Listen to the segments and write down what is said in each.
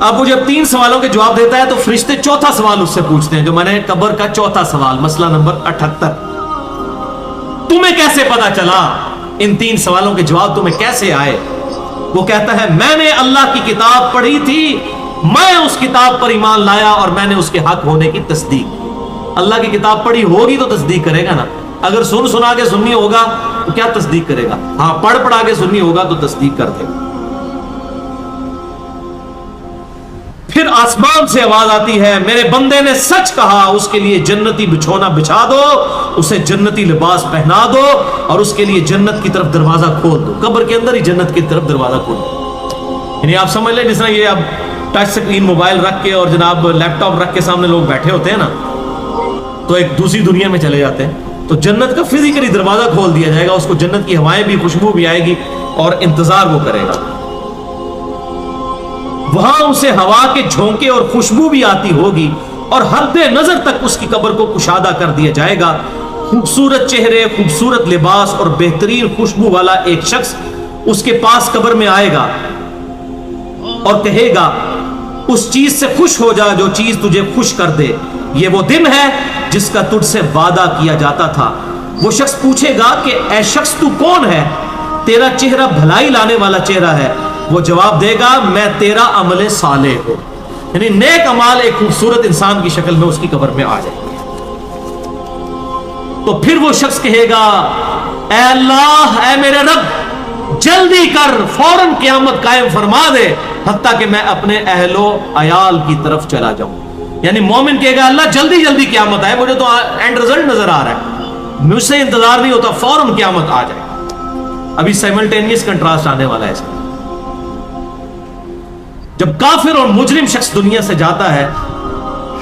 اب وہ جب 3 سوالوں کے جواب دیتا ہے تو فرشتے چوتھا سوال اس سے پوچھتے ہیں، جو میں نے قبر کا چوتھا سوال، مسئلہ نمبر 78، تمہیں کیسے پتا چلا؟ ان 3 سوالوں کے جواب تمہیں کیسے آئے؟ وہ کہتا ہے میں نے اللہ کی کتاب پڑھی تھی، میں اس کتاب پر ایمان لایا اور میں نے اس کے حق ہونے کی تصدیق۔ اللہ کی کتاب پڑھی ہوگی تو تصدیق کرے گا نا، اگر سنا کے سنی ہوگا تو کیا تصدیق کرے گا؟ ہاں، پڑھا کے سنی ہوگا تو تصدیق کر دے گا۔ پھر آسمان سے آواز آتی ہے میرے بندے نے سچ کہا، اس کے لیے جنتی بچھونا بچھا دو، اسے جنتی لباس پہنا دو اور اس کے لیے جنت کی طرف دروازہ کھول دو۔ قبر کے اندر ہی جنت کی طرف دروازہ کھول دو۔ یعنی آپ سمجھ لیں جس طرح یہ اب ٹچ سکرین موبائل رکھ کے اور جناب لیپ ٹاپ رکھ کے سامنے لوگ بیٹھے ہوتے ہیں نا، تو ایک دوسری دنیا میں چلے جاتے ہیں، تو جنت کا فزیکلی دروازہ کھول دیا جائے گا، اس کو جنت کی ہوائیں بھی، خوشبو بھی آئے گی اور انتظار وہ کرے گا۔ وہاں اسے ہوا کے جھونکے اور خوشبو بھی آتی ہوگی اور حد نظر تک اس کی قبر کو کشادہ کر دیا جائے گا۔ خوبصورت چہرے، خوبصورت لباس اور بہترین خوشبو والا ایک شخص اس کے پاس قبر میں آئے گا اور کہے گا اس چیز سے خوش ہو جا جو چیز تجھے خوش کر دے، یہ وہ دن ہے جس کا تجھ سے وعدہ کیا جاتا تھا۔ وہ شخص پوچھے گا کہ اے شخص تو کون ہے؟ تیرا چہرہ بھلائی لانے والا چہرہ ہے۔ وہ جواب دے گا میں تیرا عمل صالح ہوں، یعنی نیک عمال ایک خوبصورت انسان کی شکل میں اس کی قبر میں آ جائے گا۔ تو پھر وہ شخص کہے گا اے اللہ، اے میرے رب، جلدی کر، فوراً قیامت قائم فرما دے حتیٰ کہ میں اپنے اہل و عیال کی طرف چلا جاؤں۔ یعنی مومن کہے گا اللہ جلدی جلدی قیامت آئے، مجھے تو اینڈ رزلٹ نظر آ رہا ہے، مجھ سے انتظار نہیں ہوتا، فوراً قیامت آ جائے۔ ابھی سائملٹینیس کنٹراسٹ آنے والا ہے اس میں۔ جب کافر اور مجرم شخص دنیا سے جاتا ہے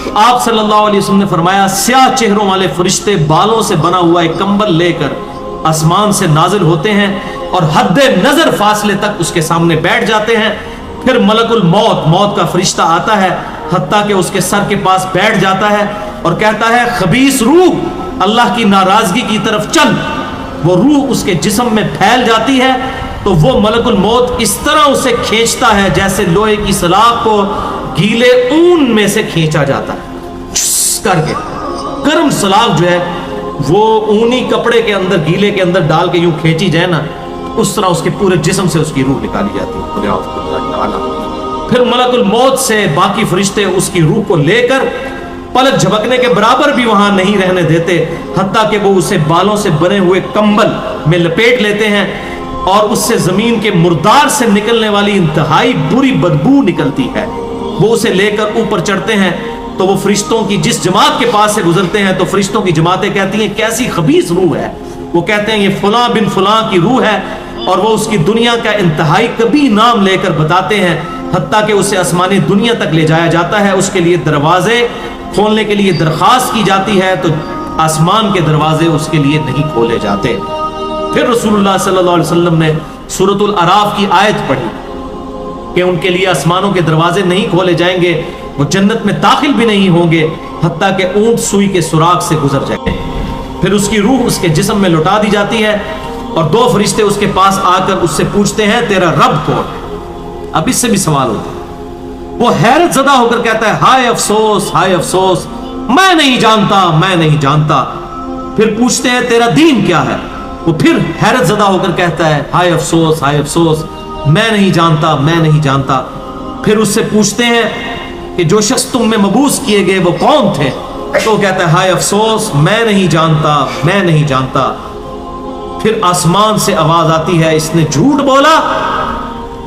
تو آپ صلی اللہ علیہ وسلم نے فرمایا سیاہ چہروں والے فرشتے بالوں سے بنا ہوا ایک کمبل لے کر آسمان سے نازل ہوتے ہیں اور حد نظر فاصلے تک اس کے سامنے بیٹھ جاتے ہیں۔ پھر ملک الموت، موت کا فرشتہ آتا ہے حتیٰ کہ اس کے سر کے پاس بیٹھ جاتا ہے اور کہتا ہے خبیث روح، اللہ کی ناراضگی کی طرف چل۔ وہ روح اس کے جسم میں پھیل جاتی ہے تو وہ ملک الموت اس طرح اسے کھینچتا ہے جیسے لوہے کی سلاخ کو گیلے اون میں سے کھینچا جاتا ہے، چھس کر کے۔ گرم سلاخ جو ہے وہ اونی کپڑے کے اندر، گیلے کے اندر ڈال کے یوں کھینچی جائے نا، اس طرح اس کے پورے جسم سے اس کی روح نکالی جاتی ہے۔ پھر ملک الموت سے باقی فرشتے اس کی روح کو لے کر پلک جھپکنے کے برابر بھی وہاں نہیں رہنے دیتے حتیٰ کہ وہ اسے بالوں سے بنے ہوئے کمبل میں لپیٹ لیتے ہیں اور اس سے زمین کے مردار سے نکلنے والی انتہائی بری بدبو نکلتی ہے۔ وہ اسے لے کر اوپر چڑھتے ہیں تو وہ فرشتوں کی جس جماعت کے پاس سے گزرتے ہیں تو فرشتوں کی جماعتیں کہتی ہیں کیسی خبیث روح ہے۔ وہ کہتے ہیں یہ فلاں بن فلاں کی روح ہے، اور وہ اس کی دنیا کا انتہائی کبھی نام لے کر بتاتے ہیں حتیٰ کہ اسے آسمانی دنیا تک لے جایا جاتا ہے۔ اس کے لیے دروازے کھولنے کے لیے درخواست کی جاتی ہے تو آسمان کے دروازے اس کے لیے نہیں کھولے جاتے۔ پھر رسول اللہ صلی اللہ علیہ وسلم نے سورۃ الاعراف کی آیت پڑھی کہ ان کے لیے آسمانوں کے دروازے نہیں کھولے جائیں گے، وہ جنت میں داخل بھی نہیں ہوں گے حتیٰ کہ اونٹ سوئی کے سوراخ سے گزر جائیں گے۔ پھر اس کی روح اس کے جسم میں لوٹا دی جاتی ہے اور 2 فرشتے اس کے پاس آ کر اس سے پوچھتے ہیں تیرا رب کون ہے؟ اب اس سے بھی سوال ہوتا ہے۔ وہ حیرت زدہ ہو کر کہتا ہے ہائے افسوس، ہائے افسوس، میں نہیں جانتا، میں نہیں جانتا۔ پھر پوچھتے ہیں تیرا دین کیا ہے؟ وہ پھر حیرت زدہ ہو کر کہتا ہے ہائے افسوس، ہائے افسوس، میں نہیں جانتا، میں نہیں جانتا۔ پھر اس سے پوچھتے ہیں کہ جو شخص تم میں مبعوث کیے گئے وہ کون تھے؟ تو کہتا ہے ہائے افسوس، میں نہیں جانتا، میں نہیں جانتا۔ پھر آسمان سے آواز آتی ہے اس نے جھوٹ بولا،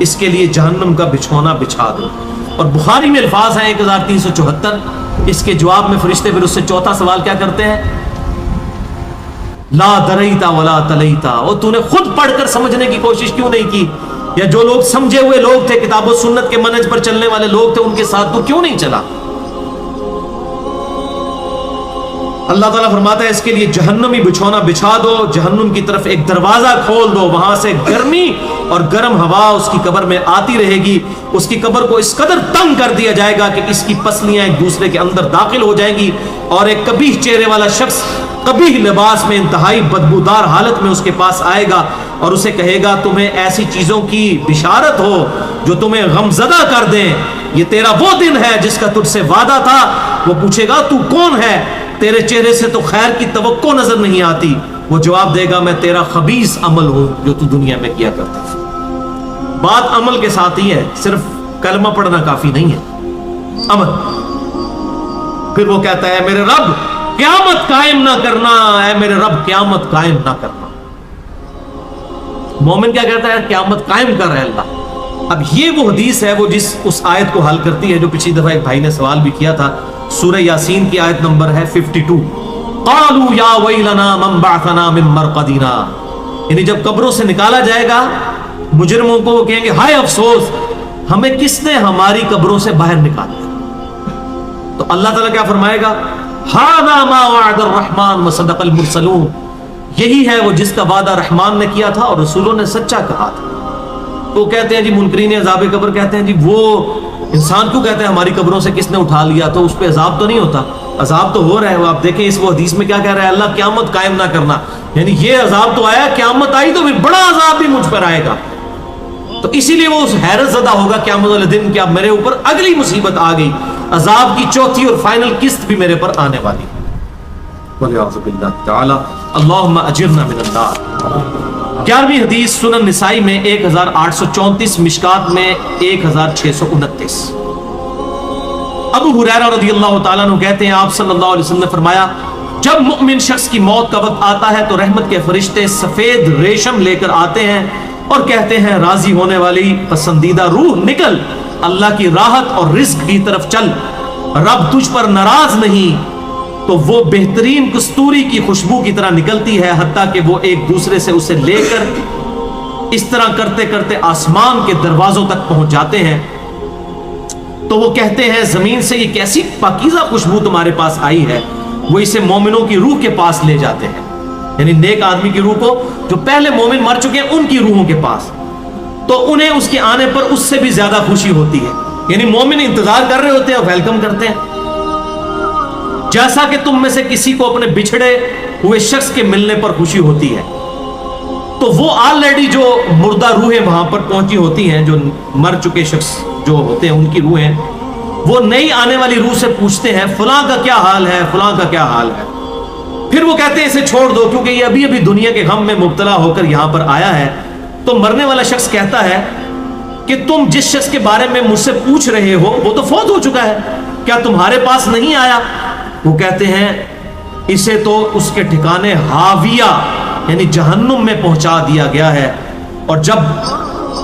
اس کے لیے جہنم کا بچھونا بچھا دو۔ اور بخاری میں الفاظ ہیں 1374۔ اس کے جواب میں فرشتے پھر اس سے چوتھا سوال کیا کرتے ہیں؟ لا دریتا ولا تلیتا، اور تو نے خود پڑھ کر سمجھنے کی کوشش کیوں نہیں کی؟ یا جو لوگ سمجھے ہوئے لوگ تھے، کتاب و سنت کے منہج پر چلنے والے لوگ تھے، ان کے ساتھ تو کیوں نہیں چلا؟ اللہ تعالیٰ فرماتا ہے اس کے لیے جہنمی بچھونا بچھا دو، جہنم کی طرف ایک دروازہ کھول دو، وہاں سے گرمی اور گرم ہوا اس کی قبر میں آتی رہے گی۔ اس کی قبر کو اس قدر تنگ کر دیا جائے گا کہ اس کی پسلیاں ایک دوسرے کے اندر داخل ہو جائیں گی، اور ایک قبیح چہرے والا شخص قبیح لباس میں انتہائی بدبودار حالت میں اس کے پاس آئے گا اور اسے کہے گا تمہیں ایسی چیزوں کی بشارت ہو جو تمہیں غمزدہ کر دیں، یہ تیرا وہ دن ہے جس کا تجھ سے وعدہ تھا. وہ پوچھے گا تو کون ہے, تیرے چہرے سے تو خیر کی توقع نظر نہیں آتی. وہ جواب دے گا میں تیرا خبیث عمل ہوں جو تو دنیا میں کیا کرتا تھا. بات عمل کے ساتھ ہی ہے, صرف کلمہ پڑھنا کافی نہیں ہے, عمل. پھر وہ کہتا ہے میرے رب قیامت قائم نہ کرنا, اے میرے رب قیامت قائم نہ کرنا. مومن کیا کہتا ہے؟ قیامت قائم کر رہے اللہ. اب یہ وہ حدیث ہے وہ جس اس آیت کو حل کرتی ہے جو پچھلی دفعہ ایک بھائی نے سوال بھی کیا تھا. سورہ یاسین کی آیت نمبر ہے 52. قالوا یا ویلنا من بعثنا من مرقدنا, یعنی جب قبروں سے نکالا جائے گا مجرموں کو, وہ کہیں گے ہائے افسوس ہمیں کس نے ہماری قبروں سے باہر نکالا. تو اللہ تعالیٰ کیا فرمائے گا؟ ھذا ما وعد الرحمن وصدق المرسلون, یہی ہے وہ جس کا وعدہ رحمان نے کیا تھا اور رسولوں نے سچا کہا تھا. تو کہتے ہیں جی منکرین عذاب قبر کہتے ہیں جی وہ انسان کیوں کہتے ہیں ہماری قبروں سے کس نے اٹھا لیا, تو اس پہ عذاب تو نہیں ہوتا؟ عذاب تو ہو رہا ہے. وہ آپ دیکھیں اس وہ حدیث میں کیا کہہ رہا ہے اللہ, قیامت قائم نہ کرنا, یعنی یہ عذاب تو آیا, قیامت آئی تو پھر بڑا عذاب بھی مجھ پر آئے گا. تو اسی لیے وہ اس حیرت زدہ ہوگا قیامت والے دن کہ اب میرے اوپر اگلی مصیبت آ گئی, عذاب کی چوتھی اور فائنل قسط بھی میرے پر آنے والی. وَلِعَوْذُ بِاللَّهِ تَعَالَى اللہم اجرنا من النار. 11ویں حدیث سنن نسائی میں 1834, مشکات میں 1629. ابو ہریرہ رضی اللہ تعالیٰ عنہ کہتے ہیں آپ صلی اللہ علیہ وسلم نے فرمایا جب مؤمن شخص کی موت کا وقت آتا ہے تو رحمت کے فرشتے سفید ریشم لے کر آتے ہیں اور کہتے ہیں راضی ہونے والی پسندیدہ روح نکل, اللہ کی راحت اور رزق کی طرف چل, رب تجھ پر ناراض نہیں. تو وہ بہترین کستوری کی خوشبو کی طرح نکلتی ہے حتیٰ کہ وہ ایک دوسرے سے اسے لے کر اس طرح کرتے کرتے آسمان کے دروازوں تک پہنچ جاتے ہیں. تو وہ کہتے ہیں زمین سے یہ کیسی پاکیزہ خوشبو تمہارے پاس آئی ہے. وہ اسے مومنوں کی روح کے پاس لے جاتے ہیں, یعنی نیک آدمی کی روح کو, جو پہلے مومن مر چکے ہیں ان کی روحوں کے پاس. تو انہیں اس کے آنے پر اس سے بھی زیادہ خوشی ہوتی ہے, یعنی مومن انتظار کر رہے ہوتے ہیں اور ویلکم کرتے ہیں. جیسا کہ تم میں سے کسی کو اپنے بچھڑے ہوئے شخص کے ملنے پر خوشی ہوتی ہے. تو وہ آلریڈی جو مردہ روحیں وہاں پر پہنچی ہوتی ہیں, جو مر چکے شخص جو ہوتے ہیں ان کی روحیں, وہ نئی آنے والی روح سے پوچھتے ہیں فلاں کا کیا حال ہے, فلاں کا کیا حال ہے. پھر وہ کہتے ہیں اسے چھوڑ دو کیونکہ یہ ابھی ابھی دنیا کے غم میں مبتلا ہو کر یہاں پر آیا ہے. تو مرنے والا شخص کہتا ہے کہ تم جس شخص کے بارے میں مجھ سے پوچھ رہے ہو وہ تو فوت ہو چکا ہے, کیا تمہارے پاس نہیں آیا؟ وہ کہتے ہیں اسے تو اس کے ٹھکانے ہاویہ یعنی جہنم میں پہنچا دیا گیا ہے. اور جب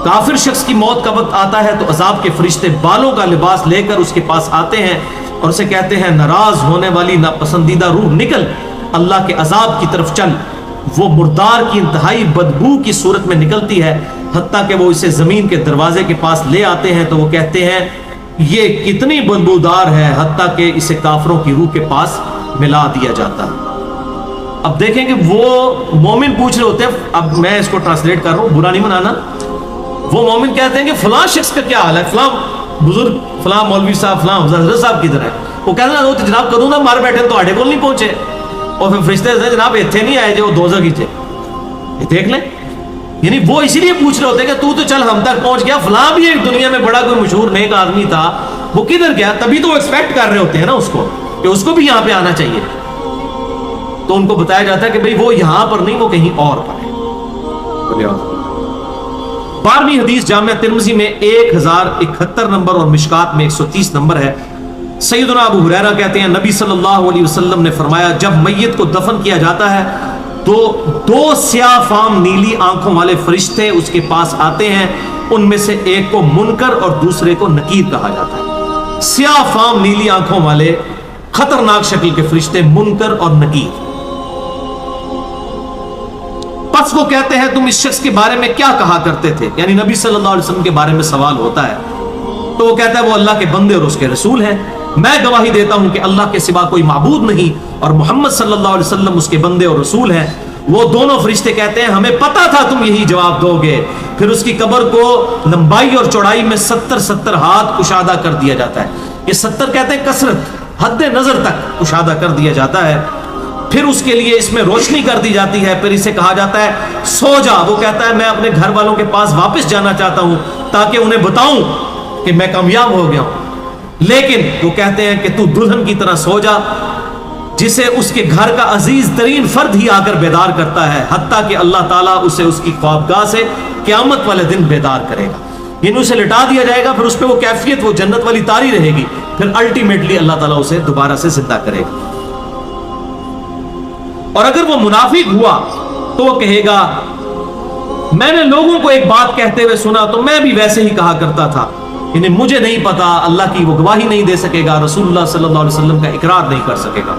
کافر شخص کی موت کا وقت آتا ہے تو عذاب کے فرشتے بالوں کا لباس لے کر اس کے پاس آتے ہیں اور اسے کہتے ہیں ناراض ہونے والی ناپسندیدہ روح نکل, اللہ کے عذاب کی طرف چل. وہ مردار کی انتہائی بدبو کی صورت میں نکلتی ہے حتیٰ کہ وہ اسے زمین کے دروازے کے پاس لے آتے ہیں. تو وہ کہتے ہیں یہ کتنی بدبودار ہے, حتیٰ کہ اسے کافروں کی روح کے پاس ملا دیا جاتا ہے. اب دیکھیں کہ وہ مومن پوچھ رہے ہوتے ہیں, اب میں اس کو ٹرانسلیٹ کر رہا ہوں, برا نہیں منانا. وہ مومن کہتے ہیں کہ فلاں شخص کا کیا حال ہے, فلاں بزرگ, فلاں مولوی صاحب, فلاں حضرت صاحب کدھر ہے. وہ کہتے ہیں وہ تو جناب کدوں نہ مار بیٹھے تو آڈے کول نہیں پہنچے. اور پھر فرشتے جناب اتنے نہیں آئے جو دوزخ ہی تھے, دیکھ لیں. یعنی وہ اسی لیے پوچھ رہے ہوتے ہیں کہ تو چل ہم تک پہنچ گیا, فلاں بھی ایک دنیا میں بڑا کوئی مشہور نیک آدمی تھا, وہ کدھر گیا؟ تبھی تو وہ ایکسپیکٹ کر رہے ہوتے ہیں نا اس کو کہ اس کو بھی یہاں پہ آنا چاہیے. تو ان کو بتایا جاتا ہے کہ بھئی وہ یہاں پر نہیں, وہ کہیں اور پر ہے. 12ویں حدیث جامعہ ترمذی میں 1071 نمبر اور مشکات میں 130 نمبر ہے. سیدنا ابو ہریرہ کہتے ہیں نبی صلی اللہ علیہ وسلم نے فرمایا جب میت کو دفن کیا جاتا ہے تو 2 سیاہ فام نیلی آنکھوں والے فرشتے اس کے پاس آتے ہیں. ان میں سے ایک کو منکر اور دوسرے کو نکیر کہا جاتا ہے. سیاہ فام نیلی آنکھوں والے خطرناک شکل کے فرشتے منکر اور نکیر. پس وہ کہتے ہیں تم اس شخص کے بارے میں کیا کہا کرتے تھے, یعنی نبی صلی اللہ علیہ وسلم کے بارے میں سوال ہوتا ہے. تو وہ کہتا ہے وہ اللہ کے بندے اور اس کے رسول ہیں. میں گواہی دیتا ہوں کہ اللہ کے سوا کوئی معبود نہیں اور محمد صلی اللہ علیہ وسلم اس کے بندے اور رسول ہیں. وہ دونوں فرشتے کہتے ہیں ہمیں پتا تھا تم یہی جواب دو گے. پھر اس کی قبر کو لمبائی اور چوڑائی میں 70 ہاتھ کشادہ کر دیا جاتا ہے. یہ 70 کہتے ہیں کثرت, حد نظر تک کشادہ کر دیا جاتا ہے. پھر اس کے لیے اس میں روشنی کر دی جاتی ہے. پھر اسے کہا جاتا ہے سو جا. وہ کہتا ہے میں اپنے گھر والوں کے پاس واپس جانا چاہتا ہوں تاکہ انہیں بتاؤں کہ میں کامیاب ہو گیا ہوں. لیکن وہ کہتے ہیں کہ تو دلہن کی طرح سو جا، جسے اس کے گھر کا عزیز ترین فرد ہی آ کر بیدار کرتا ہے، حتیٰ کہ اللہ تعالیٰ اسے اس کی خوابگاہ سے قیامت والے دن بیدار کرے گا، یعنی اسے لٹا دیا جائے گا، پھر اس پہ وہ کیفیت وہ جنت والی تاری رہے گی، پھر الٹیمیٹلی اللہ تعالیٰ اسے دوبارہ سے زندہ کرے گا۔ اور اگر وہ منافق ہوا تو وہ کہے گا میں نے لوگوں کو ایک بات کہتے ہوئے سنا تو میں بھی ویسے ہی کہا کرتا تھا، یعنی مجھے نہیں پتا، اللہ کی وہ گواہی نہیں دے سکے گا، رسول اللہ صلی اللہ علیہ وسلم کا اقرار نہیں کر سکے گا،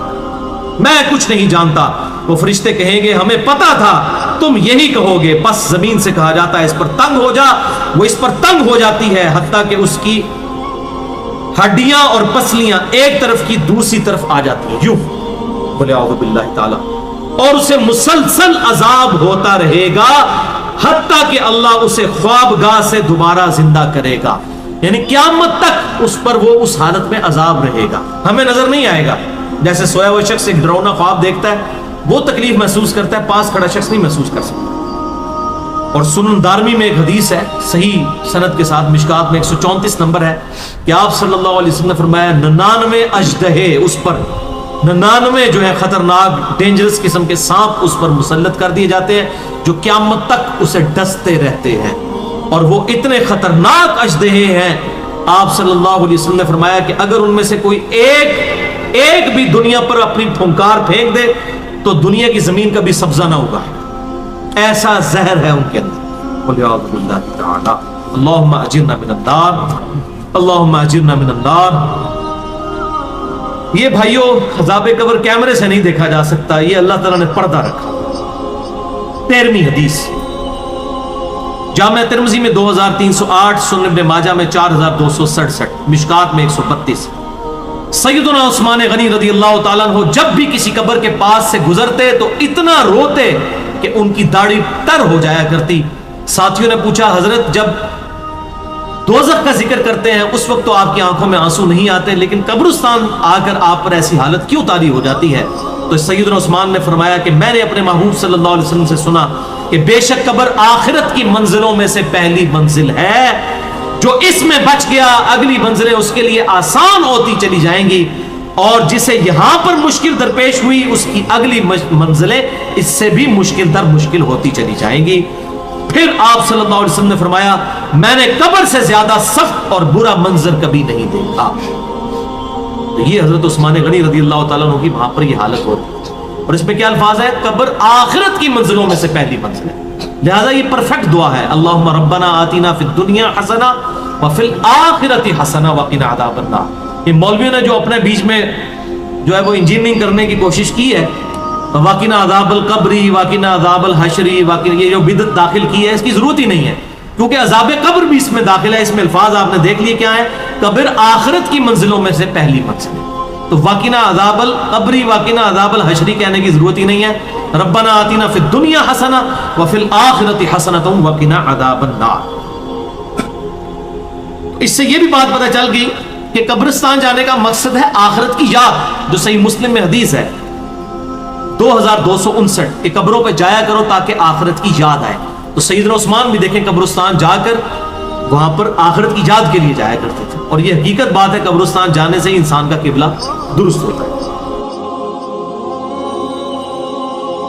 میں کچھ نہیں جانتا۔ وہ فرشتے کہیں گے ہمیں پتا تھا تم یہی کہو گے، بس زمین سے کہا جاتا ہے اس پر تنگ ہو جا، وہ اس پر تنگ ہو جاتی ہے حتیٰ کہ اس کی ہڈیاں اور پسلیاں ایک طرف کی دوسری طرف آ جاتی ہیں، یوں بولے اعوذ باللہ تعالی، اور اسے مسلسل عذاب ہوتا رہے گا حتیٰ کہ اللہ اسے خوابگاہ سے دوبارہ زندہ کرے گا، یعنی قیامت تک اس پر وہ اس حالت میں عذاب رہے گا، ہمیں نظر نہیں آئے گا۔ جیسے سویا ہوا شخص ایک ڈراؤنا خواب دیکھتا ہے، وہ تکلیف محسوس کرتا ہے، پاس کھڑا شخص نہیں محسوس کر سکتا۔ اور سنن دارمی میں ایک حدیث ہے صحیح سند کے ساتھ، مشکات میں 134 نمبر ہے کہ آپ صلی اللہ علیہ وسلم نے فرمایا 99 اژدہے اس پر، 99 جو ہے خطرناک ڈینجرس قسم کے سانپ اس پر مسلط کر دیے جاتے ہیں جو قیامت تک اسے ڈستے رہتے ہیں، اور وہ اتنے خطرناک اژدہے ہیں، آپ صلی اللہ علیہ وسلم نے فرمایا کہ اگر ان میں سے کوئی ایک بھی دنیا پر اپنی پھنکار پھینک دے تو دنیا کی زمین کا بھی سبزہ نہ ہوگا، ایسا زہر ہے ان کے اندر۔ قل اعوذ باللہ تعالی اللہم اجرنا من النار، اللہم اجرنا من النار۔ یہ بھائیوں عذاب قبر کیمرے سے نہیں دیکھا جا سکتا، یہ اللہ تعالیٰ نے پردہ رکھا۔ 13ویں حدیث جامع ترمذی میں 2308، سنن ابن ماجہ میں 4267، مشکات میں 132۔ سیدنا عثمان غنی رضی اللہ تعالیٰ عنہ جب بھی کسی قبر کے پاس سے گزرتے تو اتنا روتے کہ ان کی داڑھی تر ہو جایا کرتی۔ ساتھیوں نے پوچھا حضرت جب دوزخ کا ذکر کرتے ہیں اس وقت تو آپ کی آنکھوں میں آنسو نہیں آتے، لیکن قبرستان آ کر آپ پر ایسی حالت کیوں طاری ہو جاتی ہے؟ تو سیدنا عثمان نے فرمایا کہ میں نے اپنے محبوب صلی اللہ علیہ وسلم سے سنا کہ بے شک قبر آخرت کی منزلوں میں سے پہلی منزل ہے، جو اس میں بچ گیا اگلی منزلیں اس کے لیے آسان ہوتی چلی جائیں گی، اور جسے یہاں پر مشکل درپیش ہوئی اس کی اگلی منزلیں اس سے بھی مشکل در مشکل ہوتی چلی جائیں گی۔ پھر آپ صلی اللہ علیہ وسلم نے فرمایا میں نے قبر سے زیادہ سخت اور برا منظر کبھی نہیں دیکھا۔ تو یہ حضرت عثمان غنی رضی اللہ تعالیٰ عنہ کی وہاں پر یہ حالت ہوتی، اور اس میں کیا الفاظ ہے؟ قبر آخرت کی منزلوں میں سے پہلی منزل ہے، لہذا یہ پرفیکٹ دعا ہے، اللہم ربنا آتینا فی الدنیا حسنہ وفی الآخرۃ حسنہ وقنا عذاب النار۔ یہ مولویوں نے جو اپنے بیچ میں جو ہے وہ انجینئرنگ کرنے کی کوشش کی ہے، وقنا عذاب القبری، وقنا عذاب الحشری، یہ جو بدعت داخل کی ہے اس کی ضرورت ہی نہیں ہے، کیونکہ عذاب قبر بھی اس میں داخل ہے۔ اس میں الفاظ آپ نے دیکھ لیے کیا ہے، قبر آخرت کی منزلوں میں سے پہلی منزل ہے، تو وقنا عذاب القبری وقنا عذاب الحشری کہنے کی ضرورت ہی نہیں ہے۔ ربنا آتینا فی الدنیا حسنہ وفی الآخرۃ حسنۃ وقنا عذاب النار۔ اس سے یہ بھی بات پتہ چل گئی کہ قبرستان جانے کا مقصد ہے آخرت کی یاد، جو صحیح مسلم میں حدیث ہے 2259 کہ قبروں پہ جایا کرو تاکہ آخرت کی یاد آئے۔ تو سیدنا عثمان بھی دیکھیں قبرستان جا کر وہاں پر آخرت کی یاد کے لیے جایا کرتے تھے، اور یہ حقیقت بات ہے قبرستان جانے سے ہی انسان کا قبلہ درست ہوتا ہے۔